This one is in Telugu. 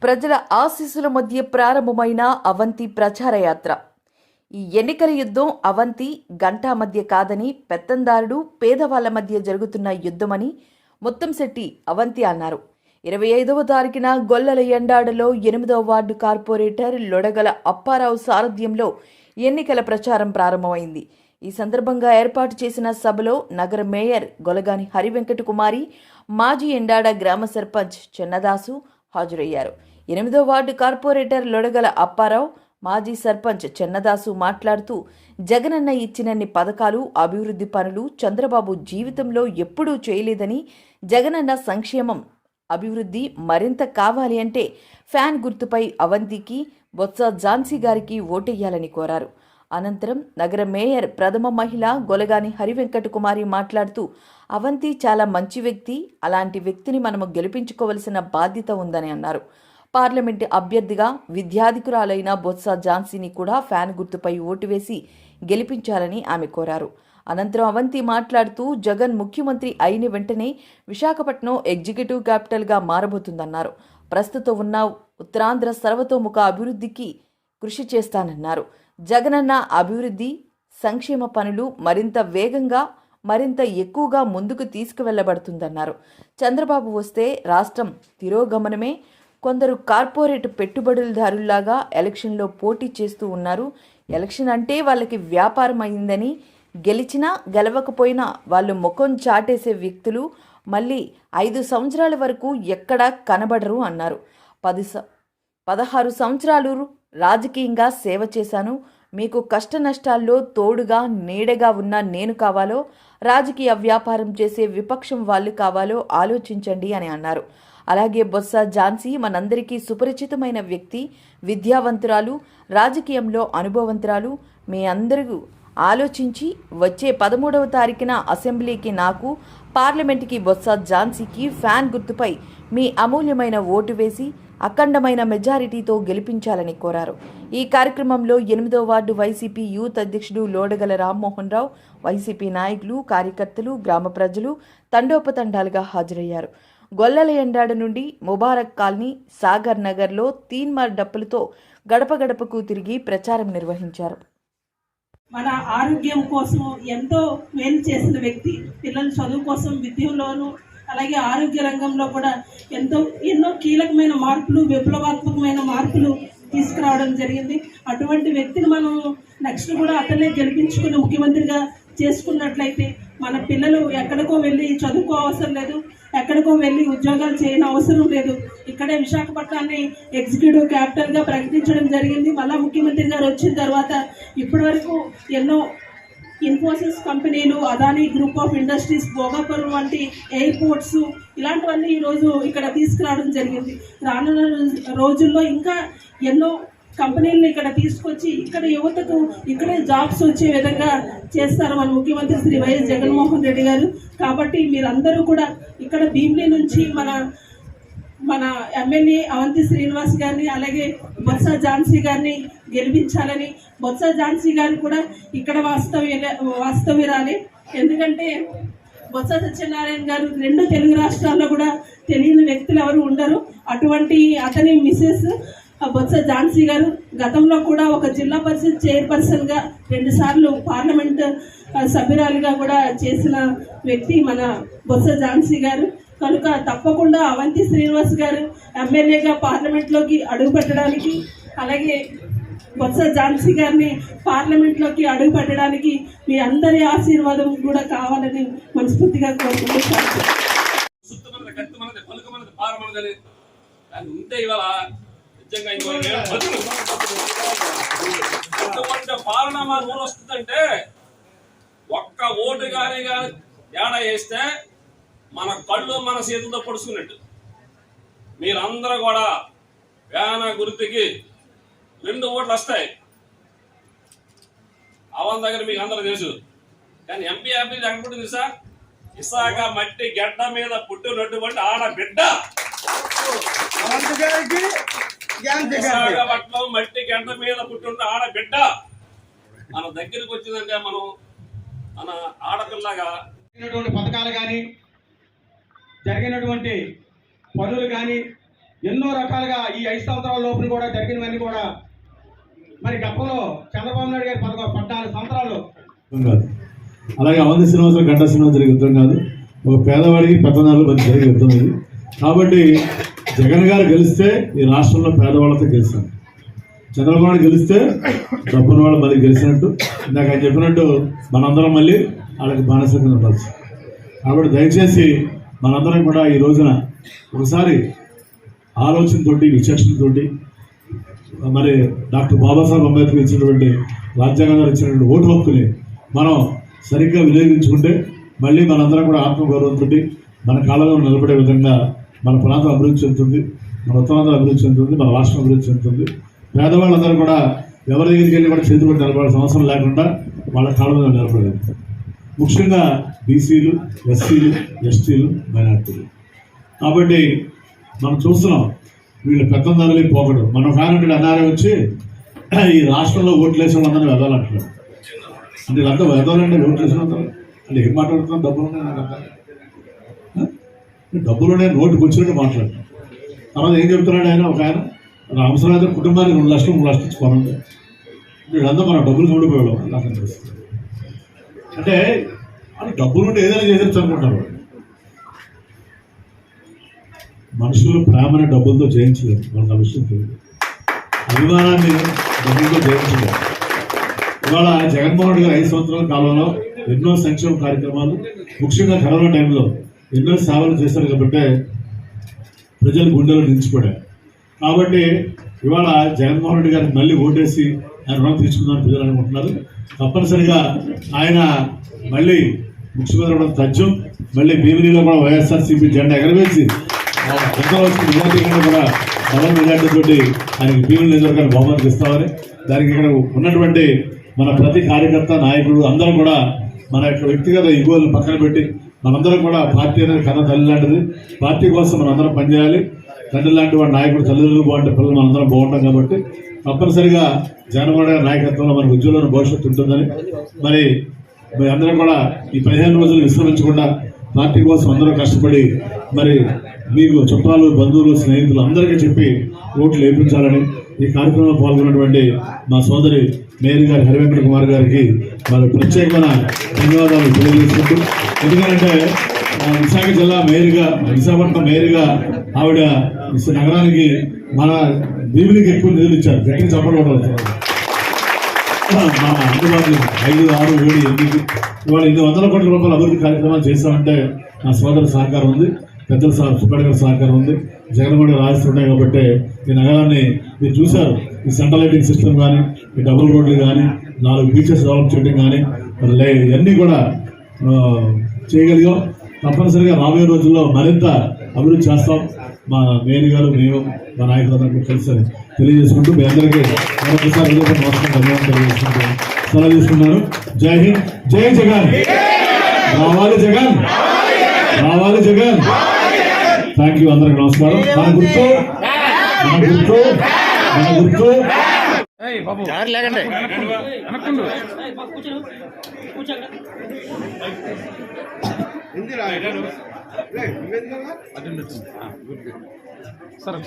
ప్రజల ఆశీస్సుల మధ్య ప్రారంభమైన అవంతి ప్రచార యాత్ర. ఈ ఎన్నికల యుద్ధం అవంతి గంటా మధ్య కాదని, పెత్తందారుడు పేదవాళ్ల మధ్య జరుగుతున్న యుద్ధమని ముత్తంశెట్టి అవంతి అన్నారు. 25వ తారీఖున గొల్లల ఎండాడలో 8వ వార్డు కార్పొరేటర్ లొడగల అప్పారావు సారథ్యంలో ఎన్నికల ప్రచారం ప్రారంభమైంది. ఈ సందర్భంగా ఏర్పాటు చేసిన సభలో నగర మేయర్ గొలగాని హరివెంకట కుమారి, మాజీ ఎండాడ గ్రామ సర్పంచ్ చెన్నదాసు హాజరయ్యారు. 8వ వార్డు కార్పొరేటర్ లొడగల అప్పారావు, మాజీ సర్పంచ్ చెన్నదాసు మాట్లాడుతూ, జగనన్న ఇచ్చినన్ని పథకాలు, అభివృద్ధి పనులు చంద్రబాబు జీవితంలో ఎప్పుడూ చేయలేదని, జగనన్న సంక్షేమం, అభివృద్ధి మరింత కావాలి అంటే ఫ్యాన్ గుర్తుపై అవంతికి, బొత్స ఝాన్సీ గారికి ఓటెయ్యాలని కోరారు. అనంతరం నగర మేయర్ ప్రథమ మహిళ గొలగాని హరివెంకట కుమారి మాట్లాడుతూ, అవంతి చాలా మంచి వ్యక్తి, అలాంటి వ్యక్తిని మనము గెలిపించుకోవలసిన బాధ్యత ఉందని అన్నారు. పార్లమెంటు అభ్యర్థిగా విద్యాధికురాలైన బొత్స ఝాన్సీని కూడా ఫ్యాన్ గుర్తుపై ఓటు వేసి గెలిపించాలని ఆమె కోరారు. అనంతరం అవంతి మాట్లాడుతూ, జగన్ ముఖ్యమంత్రి అయిన వెంటనే విశాఖపట్నం ఎగ్జిక్యూటివ్ క్యాపిటల్గా మారబోతుందన్నారు. ప్రస్తుతం ఉన్న ఉత్తరాంధ్ర సర్వతోముఖ అభివృద్ధికి కృషి చేస్తానన్నారు. జగనన్న అభివృద్ధి, సంక్షేమ పనులు మరింత వేగంగా, మరింత ఎక్కువగా ముందుకు తీసుకువెళ్లబడుతుందన్నారు. చంద్రబాబు వస్తే రాష్ట్రం తిరోగమనమే. కొందరు కార్పొరేట్ పెట్టుబడులదారుల్లాగా ఎలక్షన్లో పోటీ చేస్తూ ఉన్నారు. ఎలక్షన్ అంటే వాళ్ళకి వ్యాపారం అయిందని, గెలిచినా గెలవకపోయినా వాళ్ళు ముఖం చాటేసే వ్యక్తులు మళ్ళీ 5 సంవత్సరాల వరకు ఎక్కడా కనబడరు అన్నారు. 16 సంవత్సరాలు రాజకీయంగా సేవ చేశాను. మీకు కష్ట నష్టాల్లో తోడుగా నీడగా ఉన్న నేను కావాలో, రాజకీయ వ్యాపారం చేసే విపక్షం వాళ్ళు కావాలో ఆలోచించండి అని అన్నారు. అలాగే బొత్స ఝాన్సీ మనందరికీ సుపరిచితమైన వ్యక్తి, విద్యావంతురాలు, రాజకీయంలో అనుభవవంతురాలు. మీ అందరూ ఆలోచించి వచ్చే 13వ తారీఖున అసెంబ్లీకి నాకు, పార్లమెంటుకి బొత్స ఝాన్సీకి ఫ్యాన్ గుర్తుపై మీ అమూల్యమైన ఓటు వేసి అఖండమైన మెజారిటీతో గెలిపించాలని కోరారు. ఈ కార్యక్రమంలో 8వ వార్డు వైసీపీ యూత్ అధ్యక్షుడు లోడగల రామ్మోహన్ రావు, వైసీపీ నాయకులు, కార్యకర్తలు, గ్రామ ప్రజలు తండోపతండాలుగా హాజరయ్యారు. గొల్లల ఎండాడ నుండి ముబారక్ కాలనీ, సాగర్ నగర్లో తీన్మార్ డప్పులతో గడప గడపకు తిరిగి ప్రచారం నిర్వహించారు. మన ఆరోగ్యం కోసం ఎంతో మేలు చేసిన వ్యక్తి, పిల్లల చదువు కోసం విద్యలోను అలాగే ఆరోగ్య రంగంలో కూడా ఎన్నో కీలకమైన మార్పులు, విప్లవాత్మకమైన మార్పులు తీసుకురావడం జరిగింది. అటువంటి వ్యక్తిని మనం నెక్స్ట్ కూడా అతనే గెలిపించుకుని ముఖ్యమంత్రిగా చేసుకున్నట్లయితే మన పిల్లలు ఎక్కడికో వెళ్ళి చదువుకో అవసరం లేదు, ఎక్కడికో వెళ్ళి ఉద్యోగాలు చేయని అవసరం లేదు. ఇక్కడే విశాఖపట్నాన్ని ఎగ్జిక్యూటివ్ క్యాపిటల్గా ప్రకటించడం జరిగింది. మళ్ళా ముఖ్యమంత్రి గారు వచ్చిన తర్వాత ఇప్పటి వరకు ఎన్నో ఇన్ఫోసిస్ కంపెనీలు, Adani group of industries, Bhogapuram వంటి ఎయిర్పోర్ట్స్ ఇలాంటివన్నీ ఈరోజు ఇక్కడ తీసుకురావడం జరిగింది. రానున్న రోజుల్లో ఇంకా ఎన్నో కంపెనీలను ఇక్కడ తీసుకొచ్చి ఇక్కడ యువతకు ఇక్కడే జాబ్స్ వచ్చే విధంగా చేస్తారు మన ముఖ్యమంత్రి శ్రీ వైఎస్ జగన్మోహన్ రెడ్డి గారు. కాబట్టి మీరందరూ కూడా ఇక్కడ భీమిలి నుంచి మన ఎమ్మెల్యే అవంతి శ్రీనివాస్ గారిని, అలాగే బొత్స ఝాన్సీ గారిని గెలిపించాలని. బొత్స ఝాన్సీ గారు కూడా ఇక్కడ వాస్తవ్యురాలే. ఎందుకంటే బొత్స సత్యనారాయణ గారు 2 తెలుగు రాష్ట్రాల్లో కూడా తెలియని వ్యక్తులు ఎవరు ఉండరు. అటువంటి అతని మిసెస్ బొత్స ఝాన్సీ గారు గతంలో కూడా ఒక జిల్లా పరిషత్ చైర్పర్సన్గా 2 సార్లు పార్లమెంట్ సభ్యురాలుగా కూడా చేసిన వ్యక్తి మన బొత్స ఝాన్సీ గారు. కనుక తప్పకుండా అవంతి శ్రీనివాస్ గారు ఎమ్మెల్యేగా పార్లమెంట్లోకి అడుగు పెట్టడానికి, అలాగే బొత్స ఝాన్సీ గారిని పార్లమెంట్లోకి అడుగు పెట్టడానికి మీ అందరి ఆశీర్వాదం కూడా కావాలని మనస్ఫూర్తిగా కోరుకుంటున్నాను. పాలన మా ఊరు వస్తుందంటే ఒక్క ఓటు కానీ తేడా వేస్తే మన కళ్ళు మన చేతులతో పొడుచుకున్నట్టు. మీరందరూ కూడా వేన గుర్తుకి 2 ఓట్లు వస్తాయి. అవన్ దగ్గర మీకు అందరూ తెలుసు. కానీ ఎంపీ అభ్యర్థి ఎక్కడ తెలుసా? విశాఖ మట్టి గడ్డ మీద పుట్టినటువంటి ఆడబిడ్డ. విశాఖపట్నం మట్టి గడ్డ మీద పుట్టిన ఆడబిడ్డ మన దగ్గరికి వచ్చిందంటే మనం మన ఆడపిల్లగా పథకాలు కానీ జరిగినటువంటి పనులు కానీ ఎన్నో రకాలుగా ఈ 5 సంవత్సరాల లోపల కూడా జరిగినవన్నీ కూడా మరి గతంలో చంద్రబాబు నాయుడు గారి 14 సంవత్సరాలు కాదు. అలాగే అవంతి శ్రీనివాసరావు గంటా శ్రీనివాస జరిగే యుద్ధం కాదు, ఒక పేదవాడికి పెద్దనాలు మధ్య జరిగే యుద్ధం ఇది. కాబట్టి జగన్ గారు గెలిస్తే ఈ రాష్ట్రంలో పేదవాళ్ళతో గెలిచాను, చంద్రబాబు నాయుడు గెలిస్తే డబ్బున్న వాళ్ళు మళ్ళీ గెలిచినట్టు. ఇందాక ఆయన చెప్పినట్టు మనందరం మళ్ళీ వాళ్ళకి బానిసంగా ఉండవచ్చు. కాబట్టి దయచేసి మనందరం కూడా ఈ రోజున ఒకసారి ఆలోచనతోటి విచక్షణతోటి మరి డాక్టర్ బాబాసాహెబ్ అంబేద్కర్ ఇచ్చినటువంటి రాజ్యాంగం గారు ఇచ్చినటువంటి ఓటు హక్కుని మనం సరిగ్గా వినియోగించుకుంటే మళ్ళీ మనందరం కూడా ఆత్మగౌరవంతో మన కాళ్ళలో నిలబడే విధంగా మన ప్రాంతం అభివృద్ధి చెందుతుంది, మన ఉత్తరాంధ్ర అభివృద్ధి చెందుతుంది, మన రాష్ట్రం అభివృద్ధి చెందుతుంది. పేదవాళ్ళందరూ కూడా ఎవరి దగ్గరికి వెళ్ళి కూడా చేతులు పెట్టి నిలబడాల్సిన అవసరం లేకుండా వాళ్ళ కాళ్ళ మీద నిలబడలేదు. ముఖ్యంగా బీసీలు, ఎస్సీలు, ఎస్టీలు, మైనార్టీలు. కాబట్టి మనం చూస్తున్నాం వీళ్ళు పెత్తందారులు పోకడు. మనం కానంటే అన్నారే వచ్చి ఈ రాష్ట్రంలో ఓట్లు వేసిన వాళ్ళందరూ వెదలంటున్నారు. అంటే వీళ్ళంతా వెదలంటే ఓట్లు వేసిన అంటే ఏం మాట్లాడుతున్నాం? డబ్బులునే నోటికి వచ్చినట్టు మాట్లాడుతున్నాం. తర్వాత ఏం చెప్తున్నాడు ఆయన, ఒక ఆయన రామసరాజు కుటుంబానికి 2 లక్షలు 3 లక్షలు ఇచ్చి కొనండి, వీళ్ళంతా మనం డబ్బులు చూడిపోయాం నాకు అనిపిస్తుంది. అంటే అది డబ్బులు ఉంటే ఏదైనా చేసేచ్చు అనుకుంటారు. మనుషులు ప్రేమని డబ్బులతో జయించలేదు, వాళ్ళకి ఆ విషయం తెలియదు. అభిమానాన్ని డబ్బులతో జయించలేదు. ఇవాళ జగన్మోహన్ రెడ్డి గారు 5 సంవత్సరాల కాలంలో ఎన్నో సంక్షేమ కార్యక్రమాలు, ముఖ్యంగా కరోనా టైంలో ఎన్నో సేవలు చేశారు కాబట్టి ప్రజలు గుండెలో నిలిచిపడారు. కాబట్టి ఇవాళ జగన్మోహన్ రెడ్డి గారికి మళ్ళీ ఓటేసి ఆయన రుణం తీసుకుందామని ప్రజలు అనుకుంటున్నారు. తప్పనిసరిగా ఆయన మళ్ళీ ముఖ్యమంత్రి కూడా తథ్యం, మళ్ళీ భీమినిలో కూడా వైఎస్ఆర్సీపీ జెండా ఎగరవేసి ఎంతో వచ్చిన మెజార్టీగా కూడా డబల్ మెజార్టీతో ఆయనకి భీమిని నియోజకవర్గాన్ని బహుమతి ఇస్తామని, దానికి ఇక్కడ ఉన్నటువంటి మన ప్రతి కార్యకర్త, నాయకుడు అందరూ కూడా మన యొక్క వ్యక్తిగత ఈగోలను పక్కన పెట్టి మనందరం కూడా పార్టీ అనేది కన్న తల్లి లాంటిది. పార్టీ కోసం మనందరం పనిచేయాలి. తండ్రి లాంటి వాడు నాయకుడు, తల్లిదండ్రులు బాగుంటే పిల్లలు మనందరం బాగుంటాం. కాబట్టి తప్పనిసరిగా జగన్మోహన్ రెడ్డి నాయకత్వంలో మనకు ఉజ్వలమైన భవిష్యత్తు ఉంటుందని మరి అందరం కూడా ఈ 15 రోజులు విశ్రమించకుండా పార్టీ కోసం అందరూ కష్టపడి మరి మీకు చుట్టాలు, బంధువులు, స్నేహితులు అందరికీ చెప్పి ఓట్లు వేయించాలని ఈ కార్యక్రమంలో పాల్గొన్నటువంటి మా సోదరి మేయర్ గారి హరివేంకట కుమార్ గారికి మరి ప్రత్యేకమైన ధన్యవాదాలు తెలియజేసుకుంటూ, ఎందుకంటే విశాఖ జిల్లా మేయర్గా, విశాఖపట్నం మేయర్గా ఆవిడ నగరానికి మన భీమినికి ఎక్కువ నిధులు ఇచ్చారు. గట్టిగా చెప్పడం మన అందుబాటులో 5, 6, 7, 8 ఇవాళ 800 కోట్ల రూపాయల అభివృద్ధి కార్యక్రమాలు చేస్తామంటే నా సోదరు సహకారం ఉంది, పెద్దల సుబ్బడి గారి సహకారం ఉంది, జగన్మోహన్ రెడ్డి రాజస్థాన్ ఉన్నాయి. కాబట్టి ఈ నగరాన్ని మీరు చూశారు. ఈ సెంట్రల్ లైటింగ్ సిస్టమ్ కానీ, ఈ డబుల్ రోడ్లు కానీ, 4 బీచెస్ డెవలప్ చేయడం కానీ ఇవన్నీ కూడా చేయగలిగాం. తప్పనిసరిగా రాబోయే రోజుల్లో మరింత అభివృద్ధి చేస్తాం. మా మేయర్ గారు, మేము, మా నాయకులందరూ కలిసి తెలియజేసుకుంటూ మీ అందరికీ మరొకసారి నమస్కారం, ధన్యవాదాలు తెలియజేసుకుంటూ సెలవు తీసుకున్నాను. జై హింద్, జై జగన్, రావాలి జగన్, రావాలి జగన్. థ్యాంక్ యూ, అందరికి నమస్కారం. మన గుర్తు లేకండి సరే